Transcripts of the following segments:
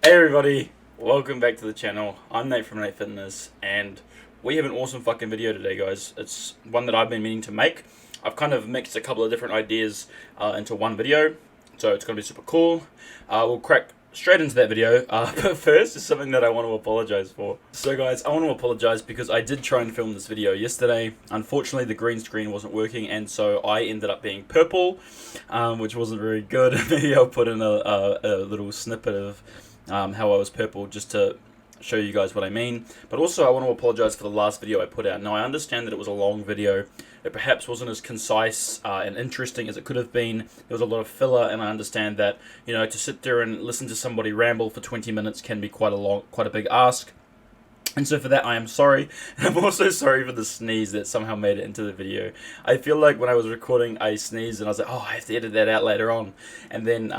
Hey everybody, welcome back to the channel. I'm Nate from Nate Fitness, and we have an awesome fucking video today, guys. It's one that I've been meaning to make. I've kind of mixed a couple of different ideas into one video, so it's going to be super cool. We'll crack straight into that video, but first is something that I want to apologize for. So guys, I want to apologize because I did try and film this video yesterday. Unfortunately, the green screen wasn't working, and so I ended up being purple, which wasn't very good. Maybe I'll put in a little snippet of how I was purple just to show you guys what I mean. But also I want to apologize for the last video I put out. Now I understand that it was a long video. It perhaps wasn't as concise and interesting as it could have been. There was a lot of filler, and I understand that, you know, to sit there and listen to somebody ramble for 20 minutes can be quite a big ask. And so for that, I am sorry. And I'm also sorry for the sneeze that somehow made it into the video. I feel like when I was recording, I sneezed and I was like, oh, I have to edit that out later on. And then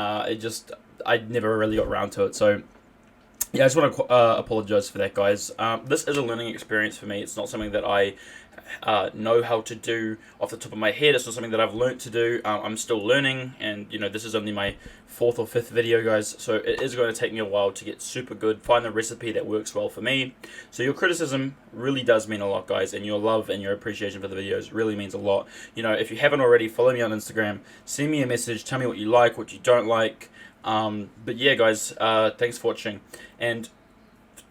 I never really got around to it. So yeah, I just want to apologize for that, guys. This is a learning experience for me. It's not something that I know how to do off the top of my head. It's not something that I've learnt to do. I'm still learning, and you know, this is only my 4th or 5th video, guys, so it is going to take me a while to get super good, find the recipe that works well for me. So your criticism really does mean a lot, guys, and your love and your appreciation for the videos really means a lot. You know, if you haven't already, follow me on Instagram, send me a message, tell me what you like, what you don't like. But yeah, guys, thanks for watching, and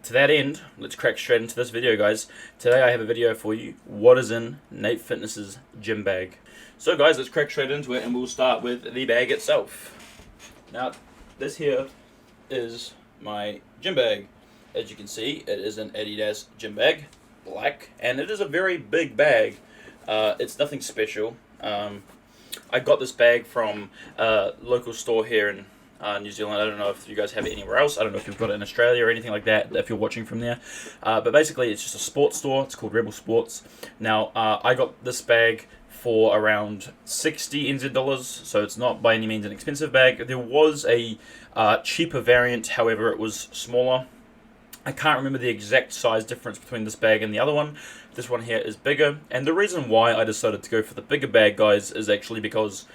to that end, let's crack straight into this video, guys. Today I have a video for you, what is in Nate Fitness's gym bag. So guys, let's crack straight into it, and we'll start with the bag itself. Now, this here is my gym bag. As you can see, it is an Adidas gym bag, black, and it is a very big bag. It's nothing special. I got this bag from a local store here in New Zealand. I don't know if you guys have it anywhere else. I don't know if you've got it in Australia or anything like that, if you're watching from there. But basically, it's just a sports store. It's called Rebel Sports. Now, I got this bag for around 60 NZ dollars, so it's not by any means an expensive bag. There was a cheaper variant, however, it was smaller. I can't remember the exact size difference between this bag and the other one. This one here is bigger, and the reason why I decided to go for the bigger bag, guys, is actually because,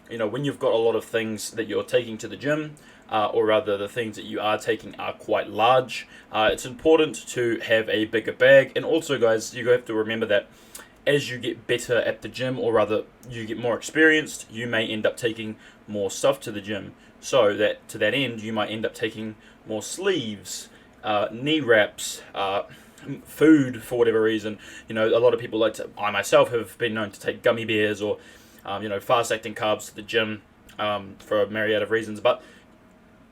you know, when you've got a lot of things that you're taking to the gym, or rather the things that you are taking are quite large, it's important to have a bigger bag. And also, guys, you have to remember that as you get better at the gym, or rather you get more experienced, you may end up taking more stuff to the gym. So that to that end, you might end up taking more sleeves, knee wraps, food for whatever reason. You know, a lot of people like to, I myself have been known to take gummy bears or you know, fast-acting carbs to the gym for a myriad of reasons. But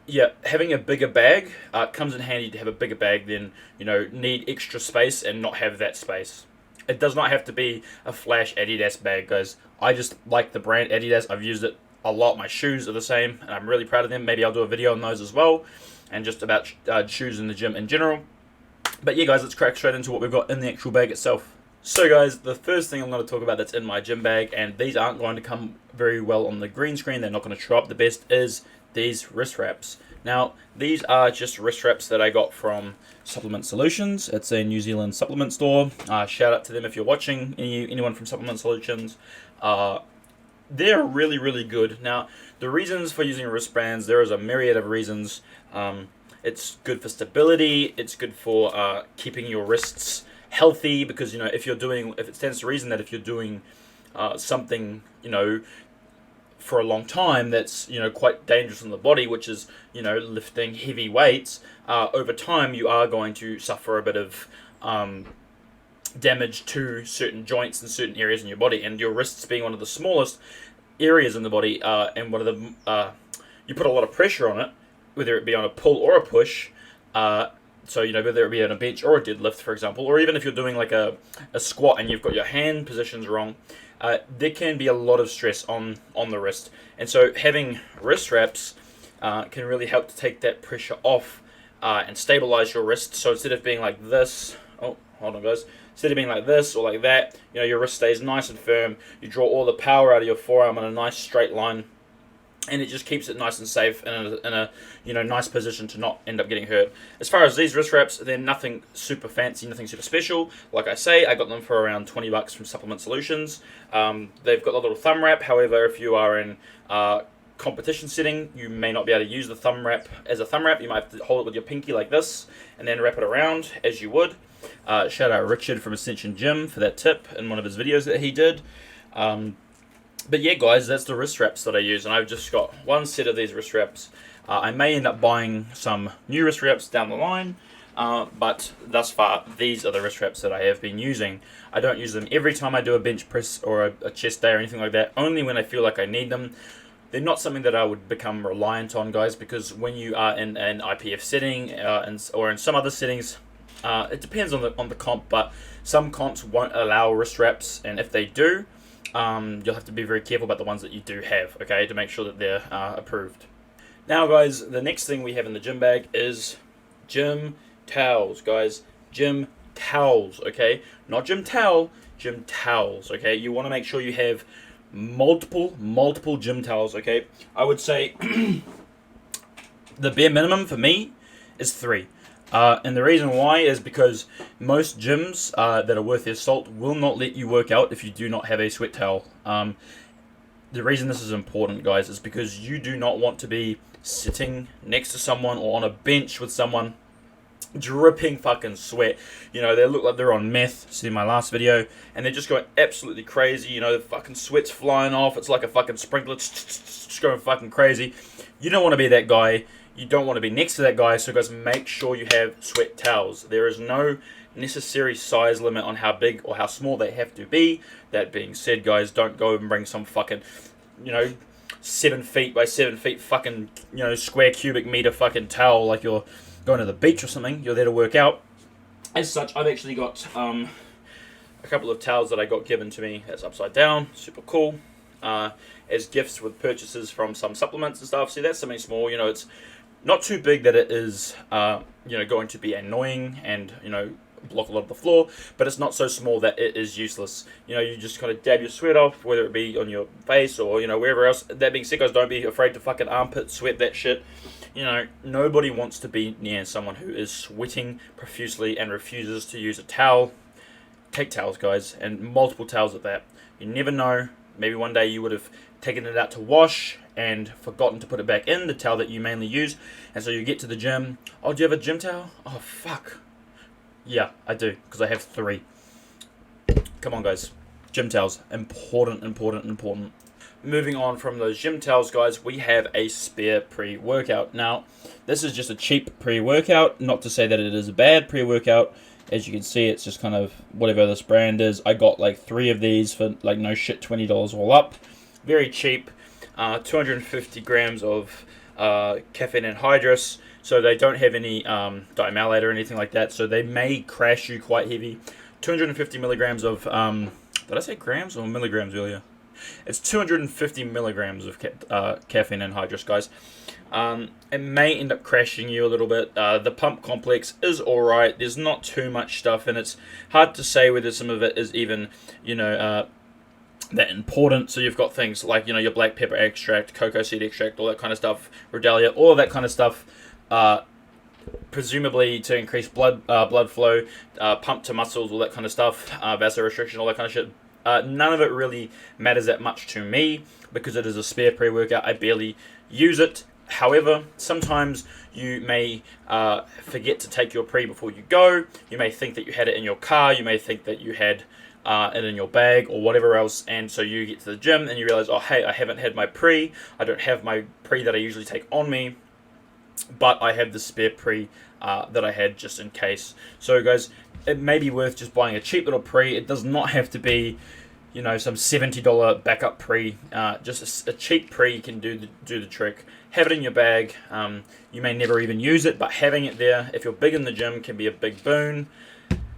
yeah, having a bigger bag comes in handy to have a bigger bag than, you know, need extra space and not have that space. It does not have to be a flash Adidas bag, guys. I just like the brand Adidas. I've used it a lot. My shoes are the same, and I'm really proud of them. Maybe I'll do a video on those as well, and just about shoes in the gym in general. But yeah, guys, let's crack straight into what we've got in the actual bag itself. So guys, the first thing I'm going to talk about that's in my gym bag, and these aren't going to come very well on the green screen, they're not going to show up the best, is these wrist wraps. Now, these are just wrist wraps that I got from Supplement Solutions. It's a New Zealand supplement store. Shout out to them if you're watching, anyone from Supplement Solutions. They're really, really good. Now, the reasons for using wristbands, there is a myriad of reasons. It's good for stability, it's good for keeping your wrists healthy, because, you know, if it stands to reason that if you're doing something, you know, for a long time that's, you know, quite dangerous on the body, which is, you know, lifting heavy weights, over time you are going to suffer a bit of damage to certain joints and certain areas in your body, and your wrists being one of the smallest areas in the body, and one of the you put a lot of pressure on it, whether it be on a pull or a push. So, you know, whether it be on a bench or a deadlift, for example, or even if you're doing like a squat and you've got your hand positions wrong, there can be a lot of stress on the wrist. And so having wrist wraps can really help to take that pressure off and stabilize your wrist. So instead of being like this, oh, hold on guys, instead of being like this or like that, you know, your wrist stays nice and firm. You draw all the power out of your forearm in a nice straight line, and it just keeps it nice and safe and in a you know, nice position to not end up getting hurt. As far as these wrist wraps, they're nothing super fancy, nothing super special. Like I say, I got them for around 20 bucks from Supplement Solutions. They've got a little thumb wrap. However, if you are in competition setting, you may not be able to use the thumb wrap as a thumb wrap. You might have to hold it with your pinky like this and then wrap it around as you would. Shout out Richard from Ascension Gym for that tip in one of his videos that he did. But yeah, guys, that's the wrist wraps that I use, and I've just got one set of these wrist wraps. I may end up buying some new wrist wraps down the line, but thus far, these are the wrist wraps that I have been using. I don't use them every time I do a bench press or a chest day or anything like that, only when I feel like I need them. They're not something that I would become reliant on, guys, because when you are in an IPF setting or in some other settings, it depends on the comp, but some comps won't allow wrist wraps, and if they do, you'll have to be very careful about the ones that you do have, okay, to make sure that they're approved. Now, guys, the next thing we have in the gym bag is gym towels, guys. Gym towels, okay? Not gym towel, gym towels, okay? You want to make sure you have multiple gym towels, okay? I would say the bare minimum for me is 3. And the reason why is because most gyms that are worth their salt will not let you work out if you do not have a sweat towel. The reason this is important, guys, is because you do not want to be sitting next to someone or on a bench with someone dripping fucking sweat. You know, they look like they're on meth, see my last video, and they're just going absolutely crazy. You know, the fucking sweat's flying off. It's like a fucking sprinkler, just going fucking crazy. You don't want to be that guy. You don't want to be next to that guy, so guys, make sure you have sweat towels. There is no necessary size limit on how big or how small they have to be. That being said, guys, don't go and bring some fucking, 7 feet by 7 feet fucking, square cubic meter fucking towel like you're going to the beach or something. You're there to work out. As such, I've actually got a couple of towels that I got given to me that's upside down, super cool, as gifts with purchases from some supplements and stuff. See, that's something small. It's not too big that it is, going to be annoying and, block a lot of the floor, but it's not so small that it is useless. You just kind of dab your sweat off, whether it be on your face or, wherever else. That being said, guys, don't be afraid to fucking armpit sweat that shit. Nobody wants to be near someone who is sweating profusely and refuses to use a towel. Take towels, guys, and multiple towels at that. You never know. Maybe one day you would have taken it out to wash and forgotten to put it back in, the towel that you mainly use. And so you get to the gym. Oh, do you have a gym towel? Oh, fuck. Yeah, I do, because I have 3. Come on, guys. Gym towels. Important. Moving on from those gym towels, guys, we have a spare pre-workout. Now, this is just a cheap pre-workout. Not to say that it is a bad pre-workout. As you can see, it's just kind of whatever this brand is. I got like 3 of these for like no shit, $20 all up. Very cheap. 250 grams of caffeine anhydrous. So they don't have any dimalate or anything like that. So they may crash you quite heavy. 250 milligrams of, did I say grams or milligrams earlier? It's 250 milligrams of caffeine anhydrous, guys. It may end up crashing you a little bit. The pump complex is alright. There's not too much stuff, and it's hard to say whether some of it is even, that important. So you've got things like, your black pepper extract, cocoa seed extract, all that kind of stuff, Redalia, all of that kind of stuff, presumably to increase blood flow, pump to muscles, all that kind of stuff, vasorestriction, all that kind of shit. None of it really matters that much to me because it is a spare pre-workout. I barely use it. However, sometimes you may forget to take your pre before you go. You may think that you had it in your car. You may think that you had it in your bag or whatever else. And so you get to the gym and you realize, oh, hey, I haven't had my pre. I don't have my pre that I usually take on me. But I have the spare pre that I had just in case. So, guys, it may be worth just buying a cheap little pre. It does not have to be, some $70 backup pre. Just a cheap pre can do the trick. Have it in your bag. You may never even use it, but having it there, if you're big in the gym, can be a big boon.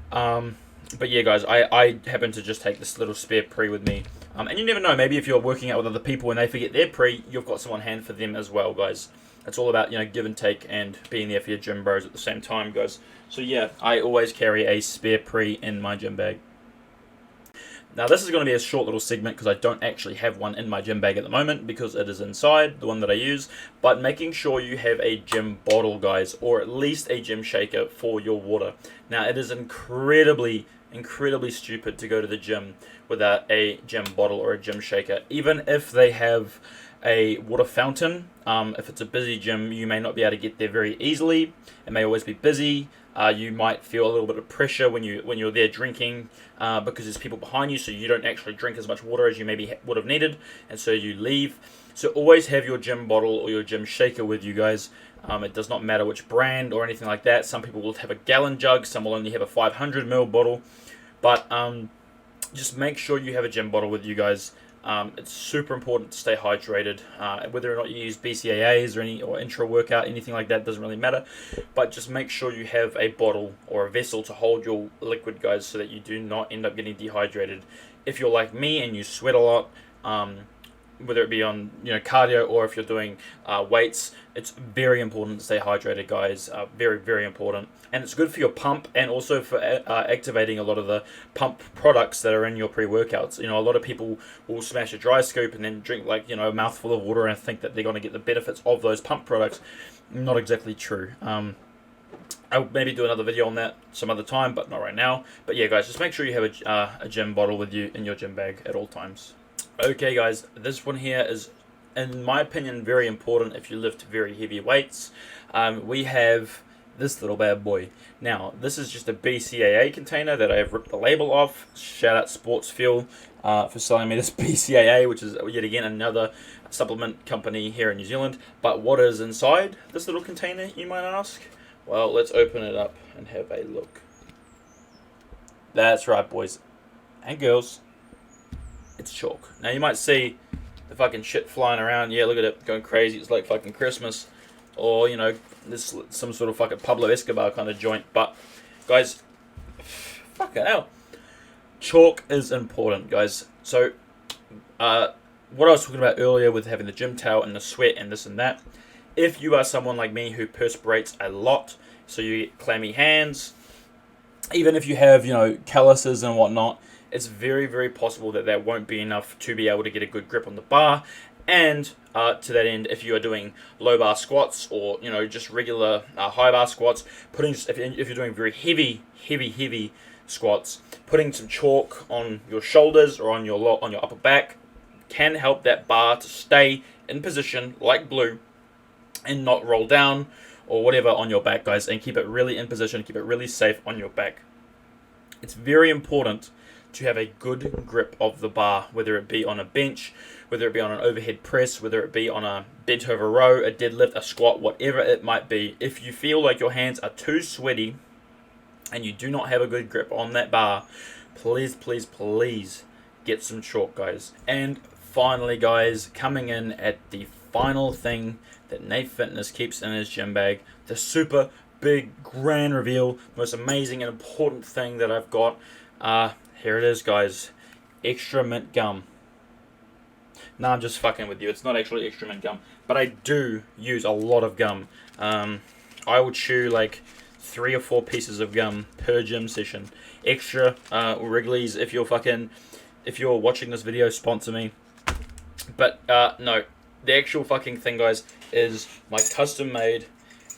But yeah, guys, I happen to just take this little spare pre with me. And you never know, maybe if you're working out with other people and they forget their pre, you've got some on hand for them as well, guys. It's all about, give and take and being there for your gym bros at the same time, guys. So yeah, I always carry a spare pre in my gym bag. Now this is going to be a short little segment because I don't actually have one in my gym bag at the moment because it is inside, the one that I use. But making sure you have a gym bottle, guys, or at least a gym shaker for your water. Now it is incredibly stupid to go to the gym without a gym bottle or a gym shaker. Even if they have a water fountain. If it's a busy gym, you may not be able to get there very easily. It may always be busy. You might feel a little bit of pressure when you're there drinking because there's people behind you, so you don't actually drink as much water as you maybe would have needed, and so you leave. So always have your gym bottle or your gym shaker with you guys. It does not matter which brand or anything like that. Some people will have a gallon jug, some will only have a 500 ml bottle, but just make sure you have a gym bottle with you guys. It's super important to stay hydrated. Whether or not you use BCAAs or intra workout, anything like that, doesn't really matter. But just make sure you have a bottle or a vessel to hold your liquid, guys, so that you do not end up getting dehydrated. If you're like me and you sweat a lot, whether it be on cardio or if you're doing weights, it's very important to stay hydrated, guys. Very, very important. And it's good for your pump and also for activating a lot of the pump products that are in your pre-workouts. A lot of people will smash a dry scoop and then drink a mouthful of water and think that they're going to get the benefits of those pump products. Not exactly true. I'll maybe do another video on that some other time, but not right now. But yeah, guys, just make sure you have a gym bottle with you in your gym bag at all times. Okay, guys, this one here is, in my opinion, very important if you lift very heavy weights. We have this little bad boy. Now, this is just a BCAA container that I have ripped the label off. Shout out Sports Fuel for selling me this BCAA, which is yet again another supplement company here in New Zealand. But what is inside this little container, you might ask? Well, let's open it up and have a look. That's right, boys and girls. It's chalk. Now you might see the fucking shit flying around. Yeah, look at it, going crazy. It's like fucking Christmas, or this some sort of fucking Pablo Escobar kind of joint. But guys, fucking hell, chalk is important, guys. So what I was talking about earlier with having the gym towel and the sweat and this and that. If you are someone like me who perspirates a lot, so you get clammy hands, even if you have calluses and whatnot, it's very, very possible that won't be enough to be able to get a good grip on the bar. And to that end, if you are doing low bar squats or just regular high bar squats, if you're doing very heavy squats, putting some chalk on your shoulders or on your upper back can help that bar to stay in position like glue and not roll down or whatever on your back, guys, and keep it really in position, keep it really safe on your back. It's very important to have a good grip of the bar, whether it be on a bench, whether it be on an overhead press, whether it be on a bent over row, a deadlift, a squat, whatever it might be. If you feel like your hands are too sweaty and you do not have a good grip on that bar, please get some chalk, guys. And finally, guys, coming in at the final thing that Nate Fitness keeps in his gym bag, the super big grand reveal, most amazing and important thing that I've got. Here it is, guys. Extra mint gum. No, I'm just fucking with you. It's not actually extra mint gum, but I do use a lot of gum. I will chew like 3 or 4 pieces of gum per gym session. Extra Wrigley's. If you're watching this video, sponsor me. But no, the actual fucking thing, guys, is my custom made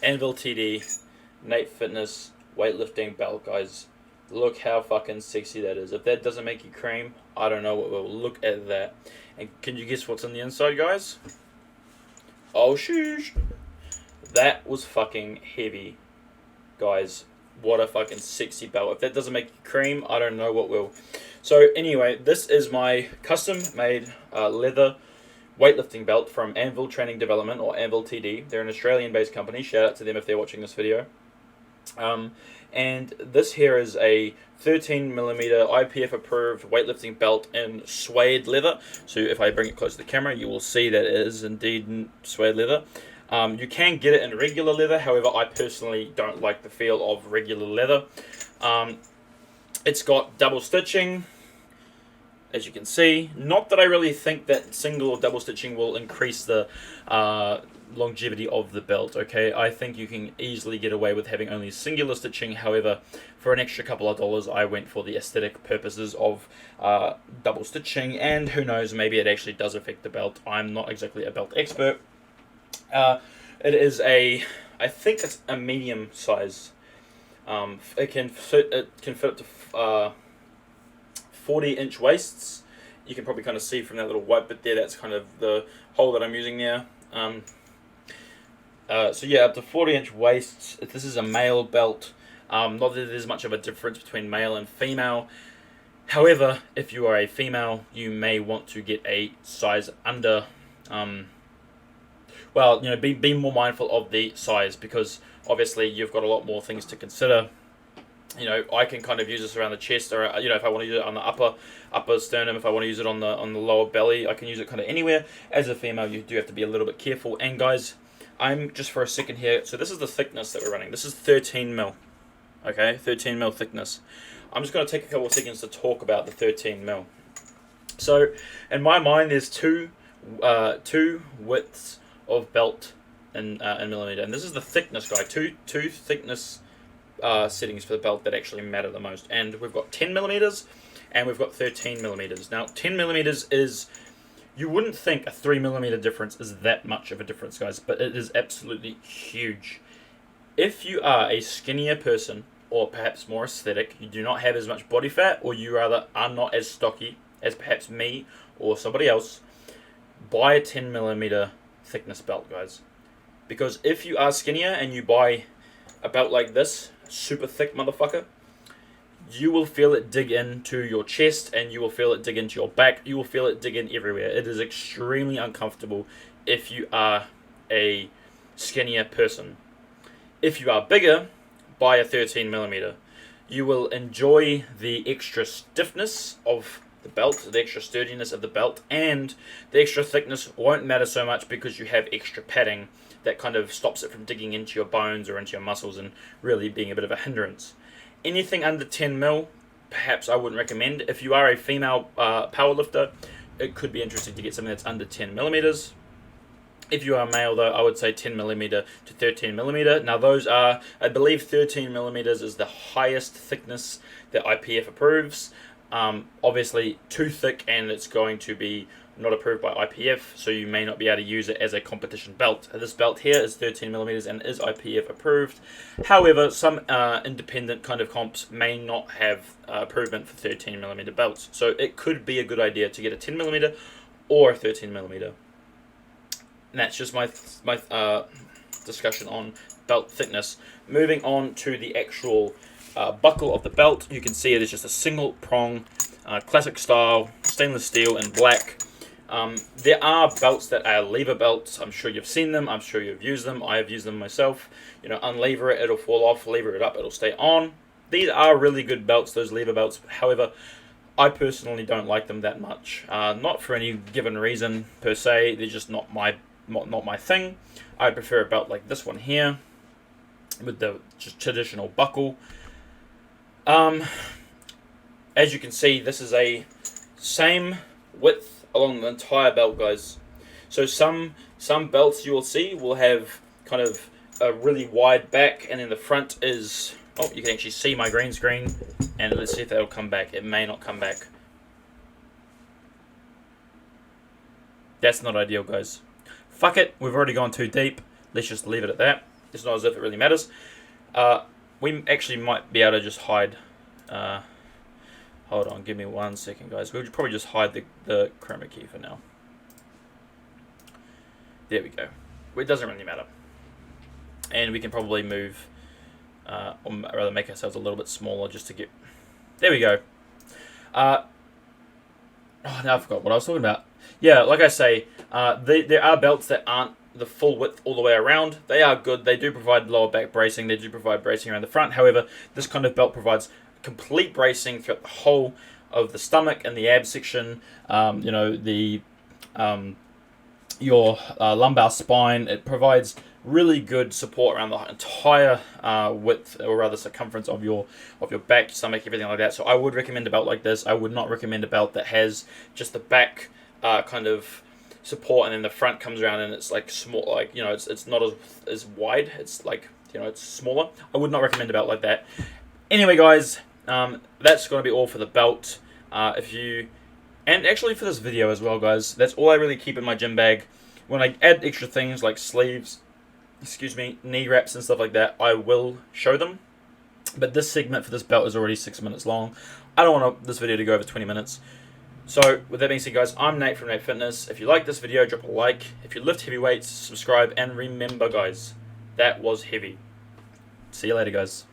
Anvil TD Nate Fitness weightlifting belt, guys. Look how fucking sexy that is. If that doesn't make you cream, I don't know what will. Look at that. And can you guess what's on the inside, guys? Oh, sheesh. That was fucking heavy, guys. What a fucking sexy belt. If that doesn't make you cream, I don't know what will. So anyway, this is my custom made leather weightlifting belt from Anvil Training Development, or Anvil TD. They're an Australian based company. Shout out to them if they're watching this video. And this here is a 13mm IPF approved weightlifting belt in suede leather. So if I bring it close to the camera, you will see that it is indeed suede leather. You can get it in regular leather, however I personally don't like the feel of regular leather. It's got double stitching, as you can see. Not that I really think that single or double stitching will increase the longevity of the belt, okay? I think you can easily get away with having only singular stitching. However, for an extra couple of dollars, I went for the aesthetic purposes of double stitching, and who knows, maybe it actually does affect the belt. I'm not exactly a belt expert. It is I think it's a medium size. It can fit up to 40-inch waists You can probably kind of see from that little white bit there, that's kind of the hole that I'm using there. So yeah, up to 40-inch waists. This is a male belt. Not that there's much of a difference between male and female. However, if you are a female, you may want to get a size under. Well, you know, be more mindful of the size, because obviously you've got a lot more things to consider. You know, I can kind of use this around the chest, or you know, if I want to use it on the upper sternum, if I want to use it on the lower belly, I can use it kind of anywhere. As a female, you do have to be a little bit careful. And guys, I'm just for a second here. So this is the thickness that we're running. This is 13 mil. Okay, 13 mil thickness. I'm just going to take a couple of seconds to talk about the 13 mil. So, in my mind, there's two widths of belt in millimeter, and this is the thickness guy. Two thickness settings for the belt that actually matter the most. And we've got 10 millimeters, and we've got 13 millimeters. Now, 10 millimeters is, you wouldn't think a 3 millimeter difference is that much of a difference, guys, but it is absolutely huge. If you are a skinnier person, or perhaps more aesthetic, you do not have as much body fat, or you rather are not as stocky as perhaps me or somebody else, buy a 10 millimeter thickness belt, guys. Because if you are skinnier and you buy a belt like this, super thick motherfucker, you will feel it dig into your chest, and you will feel it dig into your back. You will feel it dig in everywhere. It is extremely uncomfortable if you are a skinnier person. If you are bigger, buy a 13 millimeter. You will enjoy the extra stiffness of the belt, the extra sturdiness of the belt, and the extra thickness won't matter so much because you have extra padding that kind of stops it from digging into your bones or into your muscles and really being a bit of a hindrance. Anything under 10 mil, perhaps I wouldn't recommend. If you are a female powerlifter, it could be interesting to get something that's under 10 millimeters. If you are a male, though, I would say 10 millimeter to 13 millimeter. Now, those are, I believe 13 millimeters is the highest thickness that IPF approves. Obviously, too thick, and it's going to be not approved by IPF, so you may not be able to use it as a competition belt. This belt here is 13 millimeters and is IPF approved. However, some independent kind of comps may not have approval for 13 millimeter belts, so it could be a good idea to get a 10 millimeter or a 13 millimeter. And that's just my discussion on belt thickness. Moving on to the actual buckle of the belt, you can see it is just a single prong, classic style, stainless steel in black. There are belts that are lever belts. I'm sure you've seen them. I'm sure you've used them. I have used them myself. You know, unlever it, it'll fall off. Lever it up, it'll stay on. These are really good belts, those lever belts. However, I personally don't like them that much. Not for any given reason per se. They're just not my thing. I prefer a belt like this one here with the just traditional buckle. As you can see, this is a same width along the entire belt, guys. So some belts you will see will have kind of a really wide back, and then the front is, oh, you can actually see my green screen, and let's see if that'll come back. It may not come back. That's not ideal, guys. Fuck it, we've already gone too deep. Let's just leave it at that. It's not as if it really matters. We actually might be able to just hide. Hold on, give me 1 second, guys. We'll probably just hide the chroma key for now. There we go. It doesn't really matter. And we can probably move, or rather make ourselves a little bit smaller just to get... There we go. Oh, now I forgot what I was talking about. Yeah, like I say, there are belts that aren't the full width all the way around. They are good. They do provide lower back bracing. They do provide bracing around the front. However, this kind of belt provides complete bracing throughout the whole of the stomach and the ab section. You know, your lumbar spine. It provides really good support around the entire width, or rather circumference of your back, stomach, everything like that. So I would recommend a belt like this. I would not recommend a belt that has just the back kind of support, and then the front comes around and it's like small, like, you know, it's not as wide. It's like, you know, it's smaller. I would not recommend a belt like that. Anyway, guys, that's going to be all for the belt. And actually for this video as well, guys, that's all I really keep in my gym bag. When I add extra things like sleeves, knee wraps and stuff like that, I will show them. But this segment for this belt is already 6 minutes long. I don't want this video to go over 20 minutes. So with that being said, guys, I'm Nate from Nate Fitness. If you like this video, drop a like. If you lift heavy weights, subscribe, and remember, guys, that was heavy. See you later, guys.